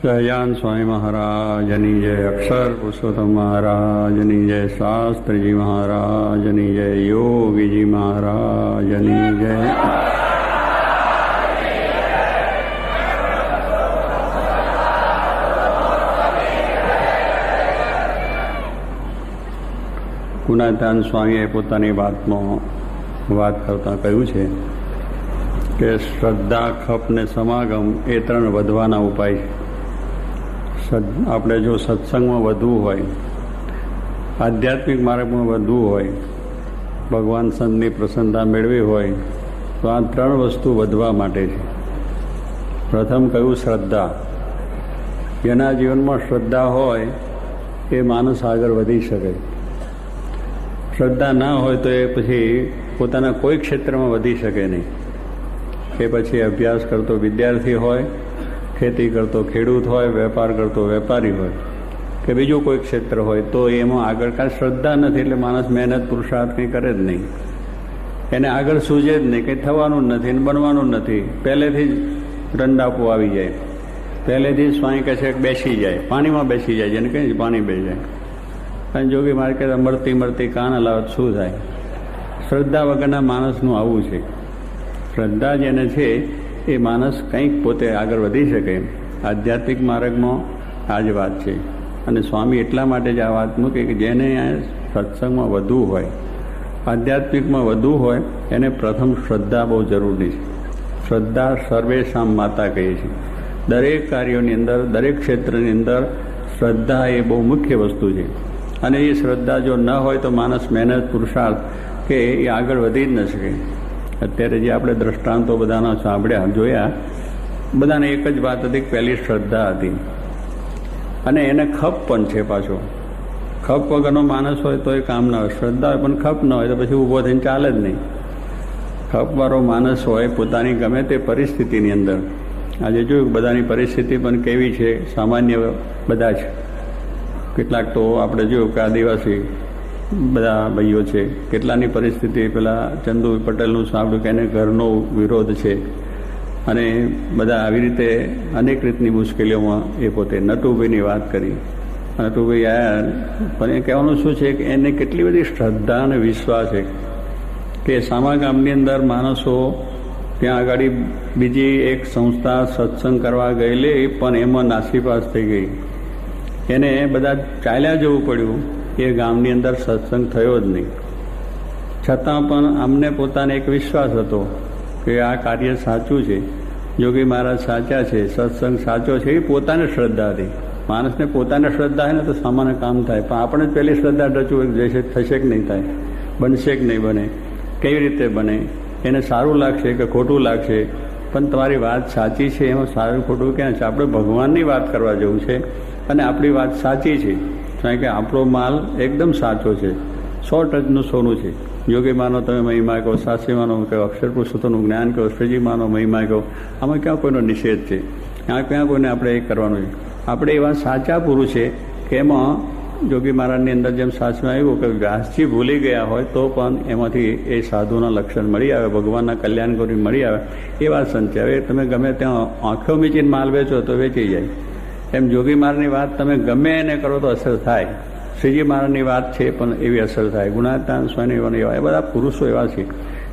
જયાન સ્વામી મહારાજની જય, અક્ષર પુરુષોત્તમ મહારાજની જય, શાસ્ત્રીજી મહારાજની જય, યોગીજી મહારાજની જય. ગુણાતાન સ્વામીએ પોતાની વાતમાં વાત કરતાં કહ્યું છે કે શ્રદ્ધા, ખપ ને સમાગમ એ ત્રણ વધવાના ઉપાય છે. આપણે જો સત્સંગમાં વધવું હોય, આધ્યાત્મિક માર્ગમાં વધવું હોય, ભગવાન સંતની પ્રસન્નતા મેળવી હોય તો આ ત્રણ વસ્તુ વધવા માટે છે. પ્રથમ કહ્યું શ્રદ્ધા. જેના જીવનમાં શ્રદ્ધા હોય એ માણસ આગળ વધી શકે. શ્રદ્ધા ના હોય તો એ પછી પોતાના કોઈ ક્ષેત્રમાં વધી શકે નહીં. કે પછી અભ્યાસ કરતો વિદ્યાર્થી હોય, ખેતી કરતો ખેડૂત હોય, વેપાર કરતો વેપારી હોય, કે બીજું કોઈ ક્ષેત્ર હોય તો એમાં આગળ કાંઈ શ્રદ્ધા નથી એટલે માણસ મહેનત પુરુષાર્થ કંઈ કરે જ નહીં. એને આગળ સૂઝે જ નહીં, કંઈ થવાનું જ નથી, બનવાનું જ નથી. પહેલેથી જ રંડાપો આવી જાય, પહેલેથી જ સ્વામી કહે છે બેસી જાય, પાણીમાં બેસી જાય, જેને કહે પાણી બેસી જાય. અને જોગી મારે કે મળતી મળતી કાન હલાવત શું થાય? શ્રદ્ધા વગરના માણસનું આવું છે. શ્રદ્ધા જેને છે એ માણસ કંઈક પોતે આગળ વધી શકે. આધ્યાત્મિક માર્ગમાં આ જ વાત છે. અને સ્વામી એટલા માટે જ આ વાત મૂકે કે જેને સત્સંગમાં વધવું હોય, આધ્યાત્મિકમાં વધવું હોય, એને પ્રથમ શ્રદ્ધા બહુ જરૂરી છે. શ્રદ્ધા સર્વેશામ માતા કહીએ છીએ. દરેક કાર્યોની અંદર, દરેક ક્ષેત્રની અંદર શ્રદ્ધા એ બહુ મુખ્ય વસ્તુ છે. અને એ શ્રદ્ધા જો ન હોય તો માણસ મહેનત પુરુષાર્થ કે એ આગળ વધી જ ન શકે. અત્યારે જે આપણે દ્રષ્ટાંતો બધાના સાંભળ્યા, જોયા, બધાને એક જ વાત હતી કે પહેલી શ્રદ્ધા હતી. અને એને ખપ પણ છે પાછો. ખપ વગરનો માણસ હોય તો એ કામ ના હોય. શ્રદ્ધા હોય પણ ખપ ન હોય તો પછી ઊભો થઈને ચાલે જ નહીં. ખપવાળો માણસ હોય પોતાની ગમે તે પરિસ્થિતિની અંદર. આજે જોયું બધાની પરિસ્થિતિ પણ કેવી છે, સામાન્ય બધા છે. કેટલાક તો આપણે જોયું કે આદિવાસી બધા ભાઈઓ છે, કેટલાની પરિસ્થિતિ પેલા ચંદુ પટેલનું સાંભળ્યું કે એને ઘરનો વિરોધ છે અને બધા આવી રીતે અનેક રીતની મુશ્કેલીઓમાં એ પોતે નટુભાઈની વાત કરી. નટુભાઈ આવ્યા પણ એ કહેવાનું શું છે કે એને કેટલી બધી શ્રદ્ધા અને વિશ્વાસ છે કે સામા ગામની અંદર માણસો ત્યાં આગળ બીજી એક સંસ્થા સત્સંગ કરવા ગયેલી પણ એમાં નાસીપાસ થઈ ગઈ. એને બધા ચાલ્યા જવું પડ્યું. એ ગામની અંદર સત્સંગ થયો જ નહીં. છતાં પણ અમને પોતાને એક વિશ્વાસ હતો કે આ કાર્ય સાચું છે, યોગી મહારાજ સાચા છે, સત્સંગ સાચો છે. એ પોતાને શ્રદ્ધા હતી. માણસને પોતાને શ્રદ્ધા હોય ને તો સામાન્ય કામ થાય. પણ આપણે જ પહેલી શ્રદ્ધા રચવું જશે, થશે કે નહીં થાય, બનશે કે નહીં બને, કેવી રીતે બને, એને સારું લાગશે કે ખોટું લાગશે. પણ તમારી વાત સાચી છે, એમાં સારું ખોટું ક્યાં છે? આપણે ભગવાનની વાત કરવા જવું છે અને આપણી વાત સાચી છે. કારણ કે આપણો માલ એકદમ સાચો છે, 100% સોનું છે. યોગી માનો તમે મહિમા કહો, શાસ્ત્રી માનો કહો, અક્ષર પુરુષોત્તમનું જ્ઞાન કહો, શ્રીજી માનો મહિમા કહો, આમાં ક્યાં કોઈનો નિષેધ છે? ક્યાં કોઈને આપણે એ કરવાનું છે? આપણે એવા સાચા પુરુષ છે કે એમાં યોગી મહારાજની અંદર જેમ શાસ્ત્રમાં આવ્યું કે વ્યાસજી ભૂલી ગયા હોય તો પણ એમાંથી એ સાધુના લક્ષણ મળી આવે, ભગવાનના કલ્યાણ કરી મળી આવે. એ વાત સંચે. હવે તમે ગમે ત્યાં આંખો મીચીને માલ વેચો તો વેચી જાય. એમ યોગી મહારાજની વાત તમે ગમે એને કરો તો અસર થાય. શ્રીજી મહારાજની વાત છે પણ એવી અસર થાય. ગુણાતાન સ્વામી એવા એ બધા પુરુષો એવા છે.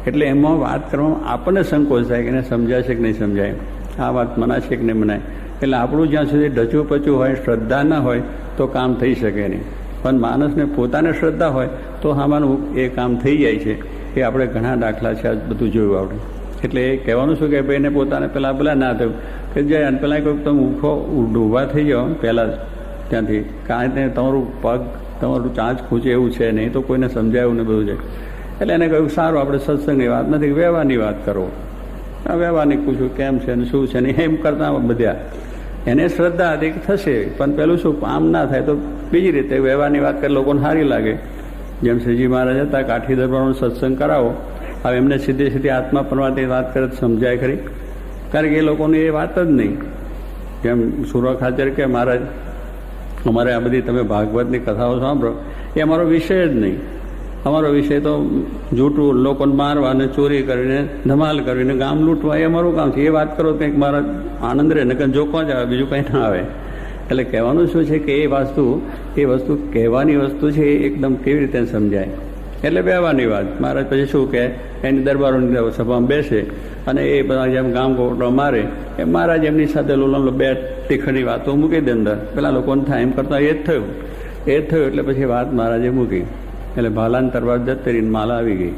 એટલે એમાં વાત કરવામાં આપણને સંકોચ થાય કે એને સમજાય છે કે નહીં સમજાય, આ વાત મનાય છે કે નહીં મનાય. એટલે આપણું જ્યાં સુધી ડચું પચું હોય, શ્રદ્ધા ના હોય તો કામ થઈ શકે નહીં. પણ માણસને પોતાને શ્રદ્ધા હોય તો આમાંનું એ કામ થઈ જાય છે. એ આપણે ઘણા દાખલા છે, આ બધું જોયું આપણે. એટલે એ કહેવાનું શું કે ભાઈ એને પોતાને પેલા ના થયું કે જાય અને પેલા કોઈ તમે ઊભા થઈ જાઓ પહેલાં ત્યાંથી, કારણ કે તમારું પગ, તમારું ચાંચ ખૂંચે એવું છે નહીં, તો કોઈને સમજાયું ને બધું છે. એટલે એને કહ્યું સારું, આપણે સત્સંગની વાત નથી, વ્યવહારની વાત કરો. આ વ્યવહારની પૂછ્યું કેમ છે ને શું છે ને એમ કરતા બધા એને શ્રદ્ધા હતી કે થશે. પણ પેલું શું, આમ ના થાય તો બીજી રીતે વ્યવહારની વાત કરી લોકોને સારી લાગે. જેમ શ્રીજી મહારાજ હતા, કાઠી દરબારનો સત્સંગ કરાવો, હવે એમને સીધી આત્મા પરમાત્માની વાત કરે તો સમજાય ખરી? કારણ કે એ લોકોની એ વાત જ નહીં. જેમ સુરત ખાચર કે મહારાજ અમારે આ બધી તમે ભાગવતની કથાઓ સાંભળો, એ અમારો વિષય જ નહીં. અમારો વિષય તો જૂઠું, લોકોને મારવા અને ચોરી કરીને ધમાલ કરીને ગામ લૂંટવા એ અમારું કામ છે. એ વાત કરો કંઈક મારા આનંદ રહે, નકર જોખવા જ આવે, બીજું કંઈ ના આવે. એટલે કહેવાનું શું છે કે એ વસ્તુ કહેવાની વસ્તુ છે એ એકદમ કેવી રીતે સમજાય. એટલે કહેવાની વાત. મહારાજ પછી શું કે એની દરબારોની સભામાં બેસે અને એ બધા જેમ ગામ ગોટો મારે એ મહારાજ એમની સાથે લોલમ બે તીખણી વાતો મૂકી દે અંદર. પેલા લોકોને થાય એમ કરતાં એ જ થયું એટલે પછી વાત મહારાજે મૂકી. એટલે ભાલાની તરવાર જતી રહીને માલા આવી ગઈ.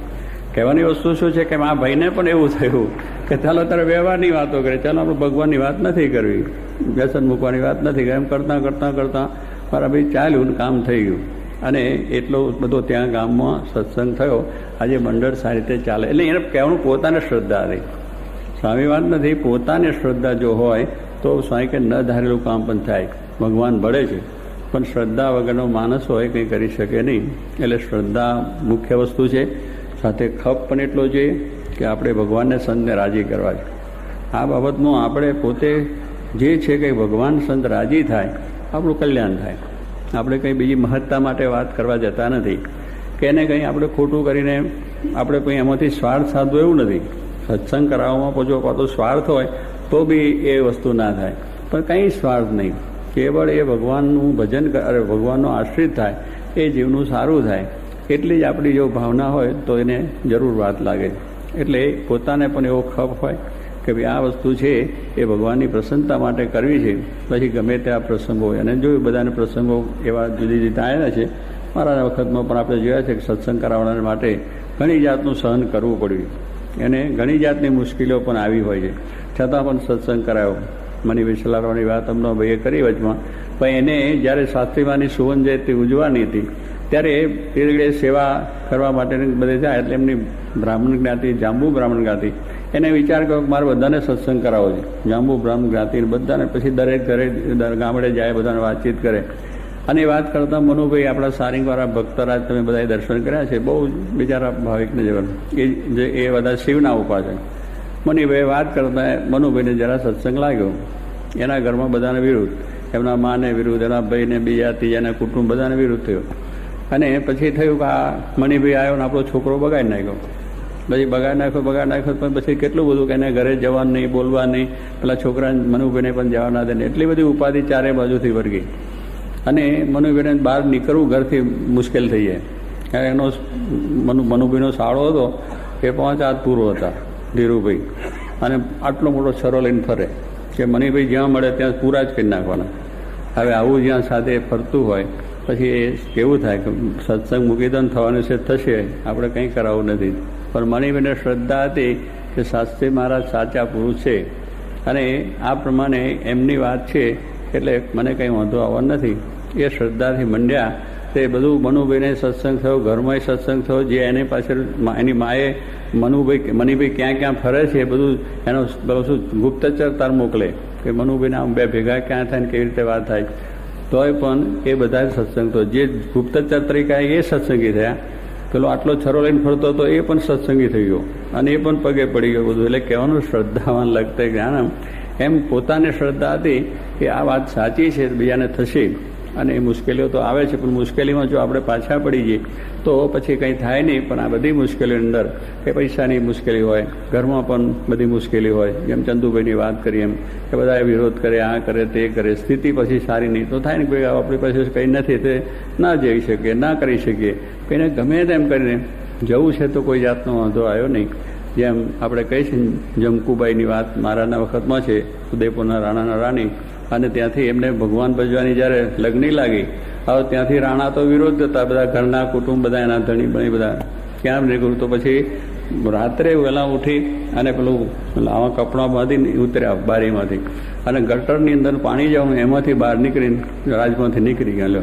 કહેવાની વસ્તુ શું છે કે આ ભાઈને પણ એવું થયું કે ચાલો તારે વ્યવહારની વાતો કરે, ચાલો આપણે ભગવાનની વાત નથી કરવી, વ્યસન મૂકવાની વાત નથી કરવી. એમ કરતાં મારા ભાઈ ચાલ્યું ને કામ થઈ ગયું. અને એટલો બધો ત્યાં ગામમાં સત્સંગ થયો. આજે મંડળ સારી રીતે ચાલે. એટલે એને કહેવાનું પોતાને શ્રદ્ધા હતી, સ્વામી વાત નથી. પોતાને શ્રદ્ધા જો હોય તો સ્વામી કે ન ધારેલું કામ પણ થાય. ભગવાન ભળે છે પણ શ્રદ્ધા વગરનો માણસ હોય કંઈ કરી શકે નહીં. એટલે શ્રદ્ધા મુખ્ય વસ્તુ છે. સાથે ખપ પણ એટલો છે કે આપણે ભગવાનને સંતને રાજી કરવા છે. આ બાબતમાં આપણે પોતે જે છે કે ભગવાન સંત રાજી થાય આપણું કલ્યાણ થાય. આપણે કંઈ બીજી મહત્તા માટે વાત કરવા જતા નથી કે એને કંઈ આપણે ખોટું કરીને આપણે કંઈ એમાંથી સ્વાર્થ સાધવો એવું નથી. સત્સંગ કરાવવામાં પછી પાછો સ્વાર્થ હોય તો બી એ વસ્તુ ના થાય. પણ કંઈ સ્વાર્થ નહીં, કેવળ એ ભગવાનનું ભજન કરે, ભગવાનનો આશ્રિત થાય, એ જીવનું સારું થાય. એટલી જ આપણી જો ભાવના હોય તો એને જરૂર વાત લાગે. એટલે પોતાને પણ એવો ખપ હોય કે ભાઈ આ વસ્તુ છે એ ભગવાનની પ્રસન્નતા માટે કરવી છે. પછી ગમે ત્યાં પ્રસંગો હોય. અને જોયું બધાને પ્રસંગો એવા જુદી જુદી આવેલા છે. મારા વખતમાં પણ આપણે જોયા છે કે સત્સંગ કરાવવાના માટે ઘણી જાતનું સહન કરવું પડ્યું. એને ઘણી જાતની મુશ્કેલીઓ પણ આવી હોય છે, છતાં પણ સત્સંગ કરાયો. મનીભાઈ સલારવાની વાત અમને ભાઈએ કરી વચમાં. પણ એને જ્યારે શાસ્ત્રીમાની સુવર્ણ જયંતિ ઉજવાની હતી ત્યારે એ સેવા કરવા માટે બધે જાય. એટલે એમની બ્રાહ્મણ જ્ઞાતિ, જાંબુ બ્રાહ્મણ જ્ઞાતિ, એને વિચાર કર્યો કે મારે બધાને સત્સંગ કરાવવો છે. જાંબુ બ્રાહ્મણ જ્ઞાતિને બધાને પછી દરેક ઘરે ગામડે જાય, બધાને વાતચીત કરે. અને એ વાત કરતાં મનુભાઈ આપણા સારિંગવાળા ભક્તરાજ તમે બધાએ દર્શન કર્યા છે, બહુ બિચારા ભાવિકને જીવન એ બધા શિવના ઉપાસક. મનીભાઈ વાત કરતા મનુભાઈને જરા સત્સંગ લાગ્યો. એના ઘરમાં બધાને વિરુદ્ધ, એમના માને વિરુદ્ધ, એના ભાઈને, બીજા ત્રીજાના કુટુંબ બધાને વિરુદ્ધ થયો. અને પછી થયું કે આ મનીભાઈ આવ્યો ને આપણો છોકરો બગાડી નાખ્યો. પછી બગાડ નાખ્યો પણ પછી કેટલું બધું કે એને ઘરે જવાનું નહીં, બોલવા નહીં, પેલા છોકરા મનુભાઈને પણ જવા ના દે ને એટલી બધી ઉપાધિ ચારે બાજુથી વર્ગી. અને મનુભાઈને બહાર નીકળવું ઘરથી મુશ્કેલ થઈ જાય. એનો મનુભાઈનો શાળો હતો એ 5 હાથ પૂરો હતા, ધીરુભાઈ. અને આટલો મોટો છરો લઈને ફરે કે મનીભાઈ જ્યાં મળે ત્યાં પૂરા જ કરી નાખવાના. હવે આવું જ્યાં સાથે ફરતું હોય પછી એ કેવું થાય કે સત્સંગ મૂકી દો થવાનું છે, થશે, આપણે કંઈ કરાવવું નથી. પણ મનીભાઈને શ્રદ્ધા હતી કે શાસ્ત્રી મહારાજ સાચા પુરુષ છે અને આ પ્રમાણે એમની વાત છે એટલે મને કંઈ વાંધો આવવા નથી. એ શ્રદ્ધાથી મંડ્યા. તે બધું મનુભાઈને સત્સંગ થયો, ઘરમાં સત્સંગ થયો. જે એની પાછળ એની માએ મનીભાઈ ક્યાં ક્યાં ફરે છે એ બધું એનો શું ગુપ્તચર તાર મોકલે કે મનુભાઈને આમ બે ભેગા ક્યાં થાય ને કેવી રીતે વાત થાય. તોય પણ એ બધા સત્સંગ તો જે ગુપ્તચર તરીકે એ સત્સંગી થયા. પેલો આટલો છરો લઈને ફરતો હતો એ પણ સત્સંગી થઈ ગયો અને એ પણ પગે પડી ગયો બધું. એટલે કહેવાનું શ્રદ્ધાવાન લગતે જ્ઞાનમ. એમ પોતાને શ્રદ્ધા હતી કે આ વાત સાચી છે, બીજાને થશે. અને એ મુશ્કેલીઓ તો આવે છે પણ મુશ્કેલીમાં જો આપણે પાછા પડી જઈએ તો પછી કંઈ થાય નહીં. પણ આ બધી મુશ્કેલીઓની અંદર કે પૈસાની મુશ્કેલી હોય, ઘરમાં પણ બધી મુશ્કેલી હોય, જેમ ચંદુભાઈની વાત કરી એમ કે બધા વિરોધ કરે, આ કરે, તે કરે, સ્થિતિ પછી સારી નહીં તો થાય ને. કોઈ આપણી પાસે કંઈ નથી તે ના જઈ શકીએ, ના કરી શકીએ. કંઈને ગમે તેમ કરીને જવું છે તો કોઈ જાતનો વાંધો આવ્યો નહીં. જેમ આપણે કહીએ છીએ જમકુબાઈની વાત મારાના વખતમાં છે, ઉદયપુરના રાણાના રાણી. અને ત્યાંથી એમને ભગવાન ભજવાની જ્યારે લગ્ન લાગી, હવે ત્યાંથી રાણા તો વિરોધ હતા, બધા ઘરના કુટુંબ બધા એના ધણી બની બધા ક્યાં નીકળ્યું. તો પછી રાત્રે વહેલા ઉઠી અને પેલું આવા કપડાં બાંધીને ઉતર્યા બારીમાંથી અને ગટરની અંદર પાણી જવું એમાંથી બહાર નીકળીને રાજમાંથી નીકળી ગયા.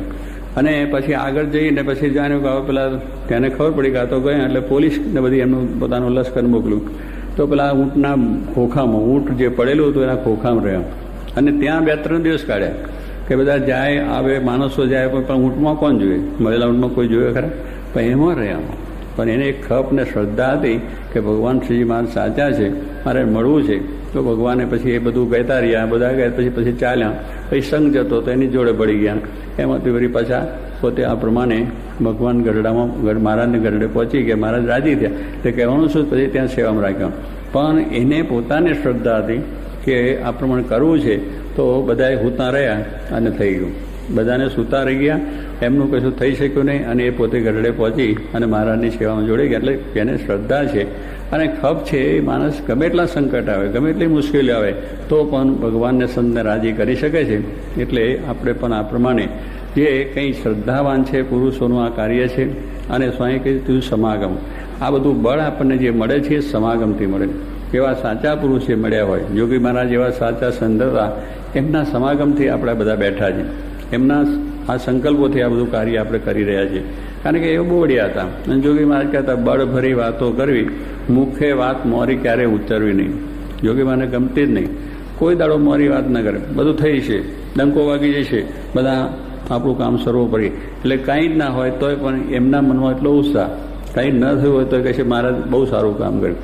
અને પછી આગળ જઈને પછી જાણ્યું કે હવે પેલા તેને ખબર પડી કે આ તો ગયા એટલે પોલીસને બધી એમનું પોતાનું લશ્કર મોકલ્યું. તો પેલા ઊંટના ખોખામાં, ઊંટ જે પડેલું હતું એના ખોખામાં રહ્યા અને ત્યાં 2-3 દિવસ કાઢ્યા કે બધા જાય આવે, માણસો જાય, પણ ઊંટમાં કોણ જોઈએ? મરેલા ઊંટમાં કોઈ જોયે ખરા? પણ એમાં રહ્યા. પણ એને એક ખપ ને શ્રદ્ધા હતી કે ભગવાન શ્રીજી મહારાજ સાચા છે, મારે મળવું છે. તો ભગવાને પછી એ બધું કહેતા રહ્યા, બધા ગયા પછી ચાલ્યા. પછી સંઘ જતો તો એની જોડે પડી ગયા. એમાંથી વળી પાછા પોતે આ પ્રમાણે ભગવાન ગરડામાં મહારાજને ગરડે પહોંચી ગયા. મહારાજ રાજી થયા. તે કહેવાનું શું, પછી ત્યાં સેવામાં રાખ્યા. પણ એને પોતાની શ્રદ્ધા હતી કે આ પ્રમાણે કરવું છે, તો બધાએ સૂતા રહ્યા અને થઈ ગયું. બધાને સૂતા રહી ગયા, એમનું કશું થઈ શક્યું નહીં, અને એ પોતે ગરડે પહોંચી અને મહારાજની સેવામાં જોડાઈ ગયા. એટલે જેને શ્રદ્ધા છે અને ખપ છે, એ માણસ ગમે એટલા સંકટ આવે, ગમે એટલી મુશ્કેલી આવે, તો પણ ભગવાનને સંતને રાજી કરી શકે છે. એટલે આપણે પણ આ પ્રમાણે જે કંઈ શ્રદ્ધાવાન છે પુરુષોનું આ કાર્ય છે. અને સ્વામી કીધું સમાગમ, આ બધું બળ આપણને જે મળે છે એ સમાગમથી મળે. એવા સાચા પુરુષે મળ્યા હોય, યોગી મહારાજ એવા સાચા સંત હતા, એમના સમાગમથી આપણે બધા બેઠા છે. એમના આ સંકલ્પોથી આ બધું કાર્ય આપણે કરી રહ્યા છીએ. કારણ કે એ બોવડિયા હતા. અને યોગી મહારાજ કહેતા, બળભરી વાતો કરવી, મુખે વાત મોરી ક્યારે ઉતરવી નહીં. યોગી મહારાજને ગમતી જ નહીં, કોઈ દાડો મોરી વાત ન કરે. બધું થઈ છે, ડંકો વાગી જશે, બધા આપણું કામ સર્વોપરી. એટલે કાંઈ જ ના હોય તોય પણ એમના મનમાં એટલો ઉત્સાહ, કાંઈ ન થયું હોય તો કહે છે મહારાજ બહુ સારું કામ કર્યું.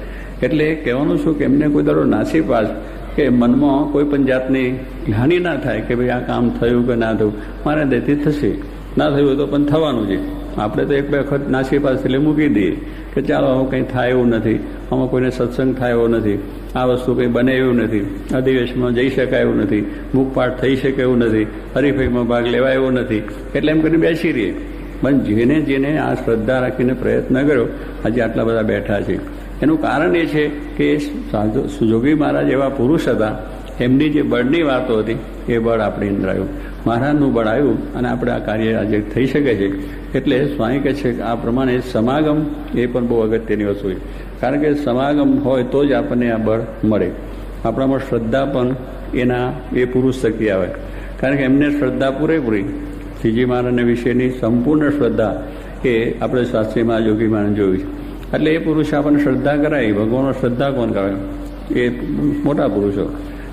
એટલે કહેવાનું શું કે એમને કોઈ દાડો નાસીપાસ કે મનમાં કોઈ પણ જાતની હાનિ ના થાય કે ભાઈ આ કામ થયું કે ના થયું, મારે દેથી થશે, ના થયું તો પણ થવાનું છે. આપણે તો એક બે વખત નાસીપાસ એટલે મૂકી દઈએ કે ચાલો આવું કંઈ થાય એવું નથી, આમાં કોઈને સત્સંગ થાય એવો નથી, આ વસ્તુ કંઈ બને એવું નથી, અધિવેશનમાં જઈ શકાય એવું નથી, મુખપાઠ થઈ શકે એવું નથી, હરીફાઈમાં ભાગ લેવાય એવો નથી, એટલે એમ કરીને બેસી રહીએ. પણ જેને જેને આ શ્રદ્ધા રાખીને પ્રયત્ન કર્યો, આજે આટલા બધા બેઠા છે. એનું કારણ એ છે કે જોગી મહારાજ એવા પુરુષ હતા, એમની જે બળની વાતો હતી એ બળ આપણી અંદર આવ્યું, મહારાજનું બળ આવ્યું, અને આપણે આ કાર્ય આજે થઈ શકે છે. એટલે સ્વામી કહે છે કે આ પ્રમાણે સમાગમ એ પણ બહુ અગત્યની વસ્તુ છે. કારણ કે સમાગમ હોય તો જ આપણને આ બળ મળે. આપણામાં શ્રદ્ધા પણ એના એ પુરુષ થકી આવે. કારણ કે એમને શ્રદ્ધા પૂરેપૂરી, શ્રીજી મહારાજને વિશેની સંપૂર્ણ શ્રદ્ધા એ આપણે શાસ્ત્રીમાં યોગી મહારાજ જોયું છે. એટલે એ પુરુષ આપણને શ્રદ્ધા કરાવી. ભગવાનનો શ્રદ્ધા કોણ કરાવે? એ મોટા પુરુષો.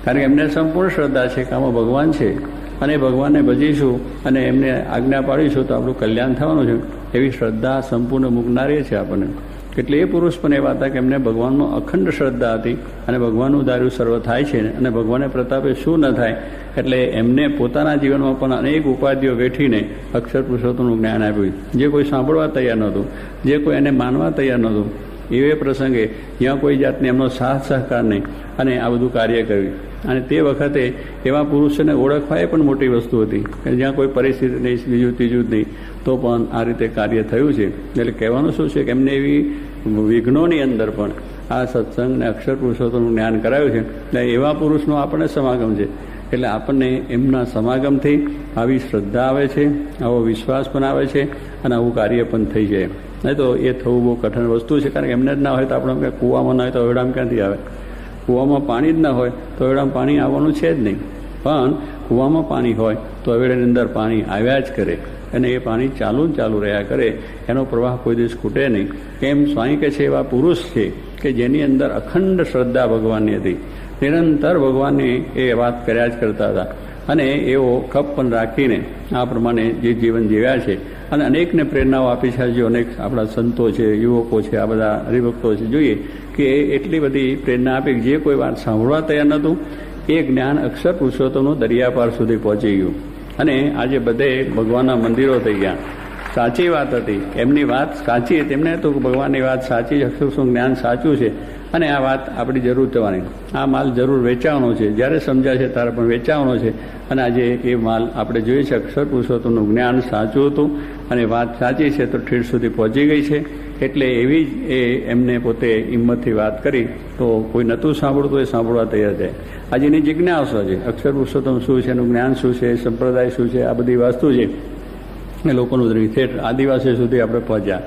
કારણ કે એમને સંપૂર્ણ શ્રદ્ધા છે કે આમાં ભગવાન છે, અને ભગવાનને ભજીશું અને એમને આજ્ઞા પાડીશું તો આપણું કલ્યાણ થવાનું છે. એવી શ્રદ્ધા સંપૂર્ણ મૂકનારી છે આપણને. એટલે એ પુરુષ પણ એવા હતા કે એમને ભગવાનમાં અખંડ શ્રદ્ધા હતી, અને ભગવાનનું ધાર્યું સર્વ થાય છે, અને ભગવાનને પ્રતાપે શું ન થાય. એટલે એમને પોતાના જીવનમાં પણ અનેક ઉપાધિઓ વેઠીને અક્ષર પુરુષોત્તમનું જ્ઞાન આપ્યું. જે કોઈ સાંભળવા તૈયાર નહોતું, જે કોઈ એને માનવા તૈયાર નહોતું, એવે પ્રસંગે જ્યાં કોઈ જાતને એમનો સાથ સહકાર નહીં, અને આ બધું કાર્ય કર્યું. અને તે વખતે એવા પુરુષોને ઓળખવા એ પણ મોટી વસ્તુ હતી કે જ્યાં કોઈ પરિસ્થિતિ નહીં, બીજું ત્રીજું જ નહીં, તો પણ આ રીતે કાર્ય થયું છે. એટલે કહેવાનું શું છે કે એમને એવી વિઘ્નોની અંદર પણ આ સત્સંગને અક્ષર પુરુષોત્તમનું જ્ઞાન કરાવ્યું છે. એટલે એવા પુરુષનો આપણને સમાગમ છે. એટલે આપણને એમના સમાગમથી આવી શ્રદ્ધા આવે છે, આવો વિશ્વાસ પણ આવે છે, અને આવું કાર્ય પણ થઈ જાય. નહીં તો એ થવું બહુ કઠિન વસ્તુ છે. કારણ કે એમને જ ના હોય તો આપણે કૂવામાં ના હોય તો હવેડામાં ક્યાંથી આવે? કૂવામાં પાણી જ ના હોય તો હવેડામાં પાણી આવવાનું છે જ નહીં. પણ કૂવામાં પાણી હોય તો હવેડાની અંદર પાણી આવ્યા જ કરે, અને એ પાણી ચાલુ રહ્યા કરે, એનો પ્રવાહ કોઈ દિવસ ખૂટે નહીં. કેમ? સ્વામી કહે છે એવા પુરુષ છે કે જેની અંદર અખંડ શ્રદ્ધા ભગવાનની હતી. નિરંતર ભગવાનની એ વાત કર્યા જ કરતા હતા, અને એવો ખપ પણ રાખીને આ પ્રમાણે જે જીવન જીવ્યા છે, અને અનેકને પ્રેરણાઓ આપી છે. જો અનેક આપણા સંતો છે, યુવકો છે, આ બધા હરિભક્તો છે, જોઈએ કે એટલી બધી પ્રેરણા આપી કે જે કોઈ વાત સાંભળવા તૈયાર નહોતું, એ જ્ઞાન અક્ષર પુરુષોત્તમનું દરિયાપાર સુધી પહોંચી ગયું. અને આજે બધે ભગવાનના મંદિરો થઈ ગયા. સાચી વાત હતી, એમની વાત સાચી, તેમને તો ભગવાનની વાત સાચી, અક્ષરનું જ્ઞાન સાચું છે, અને આ વાત આપણી જરૂર થવાની. આ માલ જરૂર વેચાવાનો છે, જ્યારે સમજાશે ત્યારે પણ વેચાવાનો છે. અને આજે એ માલ આપણે જોઈએ છે, અક્ષર પુરુષોત્તમનું જ્ઞાન સાચું હતું, અને વાત સાચી છે તો ઠેઠ સુધી પહોંચી ગઈ છે. એટલે એવી જ એ એમને પોતે હિંમતથી વાત કરી, તો કોઈ નહોતું સાંભળતું એ સાંભળવા તૈયાર થાય. આજે એની જિજ્ઞાસા છે, અક્ષર પુરુષોત્તમ શું છે, એનું જ્ઞાન શું છે, સંપ્રદાય શું છે, આ બધી વસ્તુ છે એ લોકોનું ઠેઠ આદિવાસી સુધી આપણે પહોંચ્યા.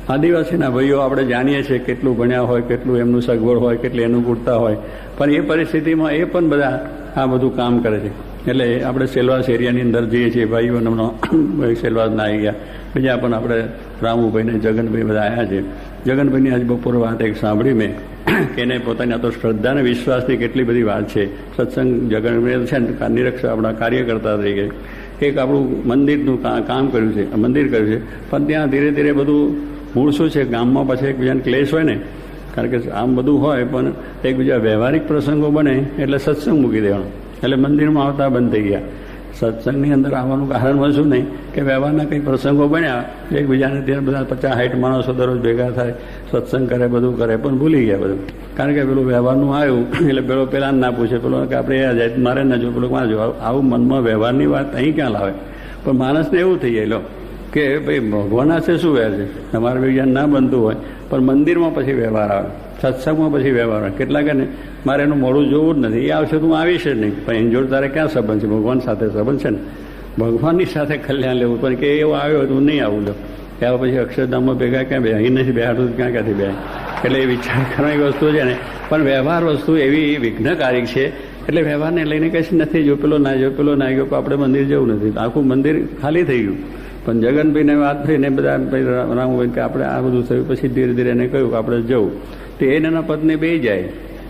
આદિવાસીના ભાઈઓ આપણે જાણીએ છીએ કેટલું ભણ્યા હોય, કેટલું એમનું સગવડ હોય, કેટલી અનુકૂળતા હોય, પણ એ પરિસ્થિતિમાં એ પણ બધા આ બધું કામ કરે છે. એટલે આપણે સેલવાસ એરિયાની અંદર જઈએ છીએ, ભાઈઓનો સેલવાસના આવી ગયા, બીજા પણ આપણે રામુભાઈને, જગનભાઈ બધા આવ્યા છે. જગનભાઈની આજ બપોર વાત એક સાંભળી મેં કે એને પોતાની આ તો શ્રદ્ધા અને વિશ્વાસની કેટલી બધી વાત છે. સત્સંગ જગનભાઈ છે ને નિરક્ષર આપણા કાર્ય કરતા થઈ ગયા. એક આપણું મંદિરનું કામ કર્યું છે, મંદિર કર્યું છે, પણ ત્યાં ધીરે ધીરે બધું મૂળ શું છે, ગામમાં પછી એકબીજાને ક્લેશ હોય ને, કારણ કે આમ બધું હોય પણ એકબીજા વ્યવહારિક પ્રસંગો બને એટલે સત્સંગ મૂકી દેવાનો, એટલે મંદિરમાં આવતા બંધ થઈ ગયા. સત્સંગની અંદર આવવાનું કારણ શું નહીં કે વ્યવહારના કંઈ પ્રસંગો બન્યા, એકબીજાને ત્યાં બધા 50-60 માણસો દરરોજ ભેગા થાય, સત્સંગ કરે, બધું કરે, પણ ભૂલી ગયા બધું. કારણ કે પેલું વ્યવહારનું આવ્યું એટલે પેલો પેલા ના પૂછે, પેલો કે આપણે એ જાય મારે ના જો, પેલું ક્યાં જો. આવું મનમાં વ્યવહારની વાત અહીં ક્યાં લાવે? પણ માણસને એવું થઈ જાય કે ભાઈ ભગવાન છે શું વેર છે, તમારે બીજા ના બનતું હોય પણ મંદિરમાં પછી વ્યવહાર આવે, સત્સંગમાં પછી વ્યવહાર આવે. કેટલાક ને મારે એનું મોડું જોવું જ નથી, એ આવશે તું આવીશ જ નહીં, પણ એની જોડે તારે ક્યાં સંબંધ છે? ભગવાન સાથે સંબંધ છે ને, ભગવાનની સાથે કલ્યાણ લેવું. પણ કે એવો આવ્યો તું નહીં આવું લો, ત્યાર પછી અક્ષરધામમાં ભેગા ક્યાં બે, અહીં નથી બેહાડું ક્યાંથી બે. એટલે એ વિચાર કરવાની વસ્તુ છે ને, પણ વ્યવહાર વસ્તુ એવી વિઘ્નકારી છે. એટલે વ્યવહારને લઈને કશું નથી, જો પેલો ના જો, પેલો ના ગયો, આપણે મંદિર જવું નથી, આખું મંદિર ખાલી થઈ ગયું. પણ જગનભાઈને વાત થઈને બધા રામભાઈ કે આપણે આ બધું થયું, પછી ધીરે ધીરે એને કહ્યું કે આપણે જવું. તો એના પત્ની બે જાય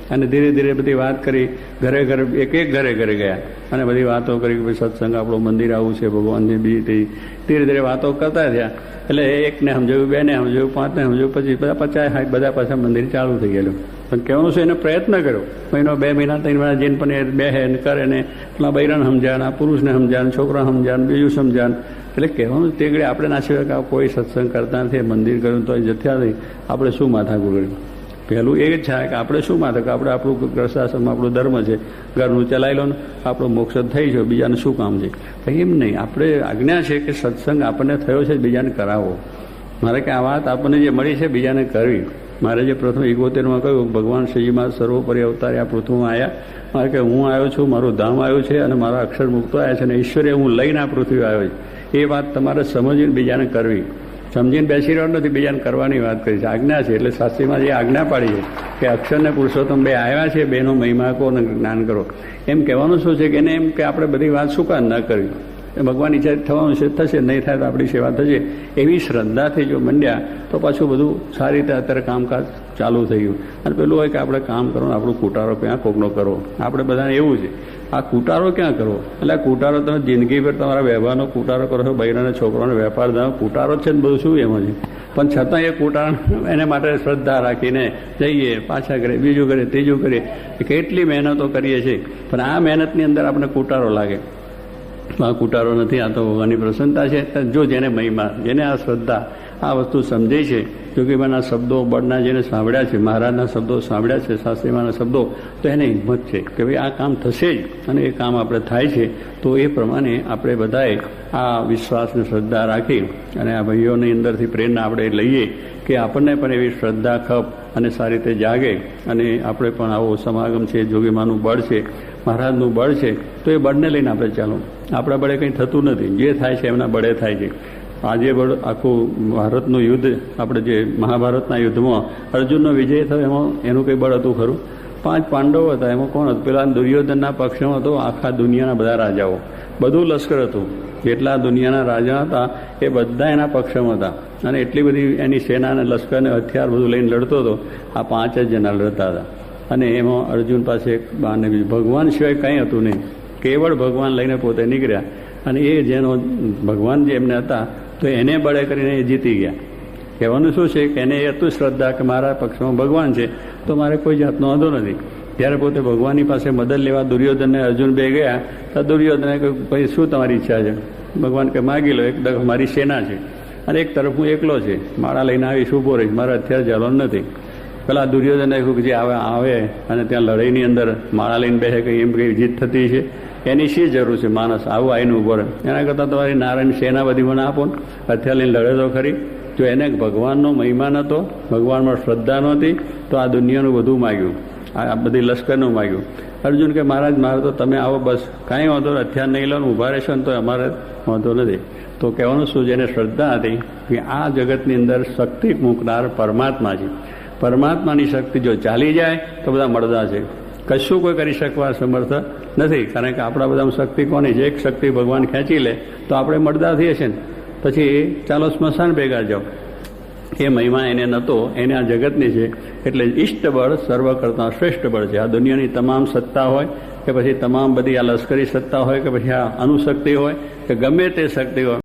અને ધીરે ધીરે બધી વાત કરી, ઘરે ઘરે એક ઘરે ઘરે ગયા અને બધી વાતો કરી કે ભાઈ સત્સંગ આપણું મંદિર આવું છે, ભગવાનની બીજી થઈ. ધીરે ધીરે વાતો કરતા થયા. એટલે એકને સમજાવ્યું, બેને સમજાવ્યું, પાંચને સમજાવ્યું, પછી બધા 50-60 બધા પાછા મંદિર ચાલુ થઈ ગયેલું. પણ કહેવાનું શું, એને પ્રયત્ન કર્યો, મહિનો 2 મહિના 3 મહિના જઈને પણ એ બેહે ને કરે ને પેલા બૈરાને સમજાણ, આ પુરુષને સમજાણ, છોકરા સમજાણ, બીજું સમજાણ. એટલે કહેવાનું તે ઘડી આપણે ના સિવાય કે કોઈ સત્સંગ કરતા નથી, મંદિર કર્યું તો જથ્યા નહીં, આપણે શું માથાકૂટ કર્યું? પહેલું એ જ છે કે આપણે શું માથા, કે આપણે આપણું ગ્રસ્તાશ્રમમાં આપણું ધર્મ છે, ઘરનું ચલાવી લો ને, આપણો મોક્ષ થઈ છે, બીજાને શું કામ છે? એમ નહીં, આપણે આજ્ઞા છે કે સત્સંગ આપણને થયો છે બીજાને કરાવો. મારે કે આ વાત આપણને જે મળી છે બીજાને કરવી. મારે જે પ્રથમ 71માં કહ્યું ભગવાન શ્રીજીમાં સર્વોપરી અવતારે આ પૃથ્વીમાં આવ્યા, મારે કે હું આવ્યો છું, મારું ધામ આવ્યું છે અને મારા અક્ષર મુક્તો આવ્યા છે અને ઈશ્વરે હું લઈને આ પૃથ્વી આવ્યો છે. એ વાત તમારે સમજીને બીજાને કરવી. સમજીને બેસી રહ્યો નથી, બીજાને કરવાની વાત કરી છે. આજ્ઞા છે એટલે શાસ્ત્રીમાં જે આજ્ઞા પાડી છે કે અક્ષરને પુરુષોત્તમ બે આવ્યા છે, બેનો મહિમા કહો અને જ્ઞાન કરો. એમ કહેવાનું શું છે કે એને એમ કે આપણે બધી વાત શું કામ ન કરવી? ભગવાન ઈચ્છા થવાનું છે, થશે, નહીં થાય તો આપણી સેવા થશે. એવી શ્રદ્ધાથી જો મંડ્યા તો પાછું બધું સારી રીતે અત્યારે કામકાજ ચાલુ થઈ ગયું. અને પેલું હોય કે આપણે કામ કરો ને આપણું કુટારો ક્યાં કોકનો કરવો, આપણે બધાને એવું છે. આ કુટારો ક્યાં કરવો? એટલે આ કુટારો તમે જિંદગીભર તમારા વ્યવહારનો કુટારો કરો છો, બૈરાના છોકરાનો વેપાર ધંધો કુટારો છે ને બધું શું એમાં છે. પણ છતાં એ કુટારો એને માટે શ્રદ્ધા રાખીને જઈએ, પાછા કરીએ, બીજું કરીએ, ત્રીજું કરીએ, કેટલી મહેનતો કરીએ છીએ. પણ આ મહેનતની અંદર આપણે કુટારો લાગે. આ કુટારો નથી, આ તો ભગવાનની પ્રસન્નતા છે. જો જેને મહિમા, જેને આ શ્રદ્ધા, આ વસ્તુ સમજે છે, જોગીબાના શબ્દો બળના જેને સાંભળ્યા છે, મહારાજના શબ્દો સાંભળ્યા છે, શાસ્ત્રીમાના શબ્દો, તો એને હિંમત છે કે ભાઈ આ કામ થશે જ અને એ કામ આપણે થાય છે. તો એ પ્રમાણે આપણે બધાએ આ વિશ્વાસને શ્રદ્ધા રાખી અને આ ભાઈઓની અંદરથી પ્રેરણા આપણે લઈએ કે આપણને પણ એવી શ્રદ્ધા ખપ અને સારી રીતે જાગે અને આપણે પણ આવો સમાગમ છે, જોગીમાનું બળ છે, મહારાજનું બળ છે, તો એ બળને લઈને આપણે ચાલો. આપણા બળે કંઈ થતું નથી, જે થાય છે એમના બળે થાય છે. આજે બળ આખું ભારતનું યુદ્ધ, આપણે જે મહાભારતના યુદ્ધમાં અર્જુનનો વિજય થયો એમાં એનું કંઈ બળ હતું ખરું? 5 પાંડવો હતા, એમાં કોણ હતું? પેલા દુર્યોધનના પક્ષમાં હતો આખા દુનિયાના બધા રાજાઓ, બધું લશ્કર હતું. જેટલા દુનિયાના રાજા હતા એ બધા એના પક્ષમાં હતા અને એટલી બધી એની સેના અને લશ્કરને હથિયાર બધું લઈને લડતો હતો. આ 5 જ જણા લડતા હતા અને એમાં અર્જુન પાસે એક બાને બીજું ભગવાન સિવાય કંઈ હતું નહીં, કેવળ ભગવાન લઈને પોતે નીકળ્યા. અને એ જેનો ભગવાન જે એમને હતા તો એને બળે કરીને એ જીતી ગયા. કહેવાનું શું છે કે એને એ હતું શ્રદ્ધા કે મારા પક્ષમાં ભગવાન છે તો મારે કોઈ જાતનો વાંધો નથી. ત્યારે પોતે ભગવાનની પાસે મદદ લેવા દુર્યોધનને અર્જુન બે ગયા તો દુર્યોધને કહ્યું ભાઈ શું તમારી ઈચ્છા છે? ભગવાન કે માગી લો, એક તરફ મારી સેના છે અને એક તરફ હું એકલો છે, માળા લઈને આવીશ, ઊભો રહીશ, મારા હથિયાર ચાલવાનું નથી. પેલા દુર્યોધને કહ્યું કે જે આવે અને ત્યાં લડાઈની અંદર માળા લઈને બેસે કંઈ એમ કંઈ જીત થતી છે, એની શી જરૂર છે? માણસ આવું આવીને ઊભો રહે, એના કરતાં તમારી નારાયણ સેના બધી મને આપો ને, હથિયાર લઈને લડે તો ખરી. જો એને ભગવાનનો મહિમા નહોતો, ભગવાનમાં શ્રદ્ધા નહોતી, તો આ દુનિયાનું બધું માગ્યું, આ બધી લશ્કરનું માગ્યું. અર્જુન કે મહારાજ મારે તો તમે આવો, બસ કાંઈ વાંધો હથિયાર નહીં લો, ઊભા રહેશો ને તો અમારે વાંધો નથી. તો કહેવાનું શું, જેને શ્રદ્ધા હતી કે આ જગતની અંદર શક્તિ મૂકનાર પરમાત્મા છે, પરમાત્માની શક્તિ જો ચાલી જાય તો બધા મળદા છે, કશું કોઈ કરી શકવા સમર્થ નથી. કારણ કે આપણા બધામાં શક્તિ કોની છે? એક શક્તિ ભગવાન ખેંચી લે તો આપણે મળદા થઈએ છીએ ને પછી ચાલો સ્મશાન ભેગા જાઓ. એ મહિમા એને નહોતો, એને આ જગતની છે. એટલે ઇષ્ટ બળ સર્વ કરતાં શ્રેષ્ઠ બળ છે. આ દુનિયાની તમામ સત્તા હોય કે પછી તમામ બધી આ લશ્કરી સત્તા હોય કે પછી આ અનુશક્તિ હોય કે ગમે તે શક્તિ હોય,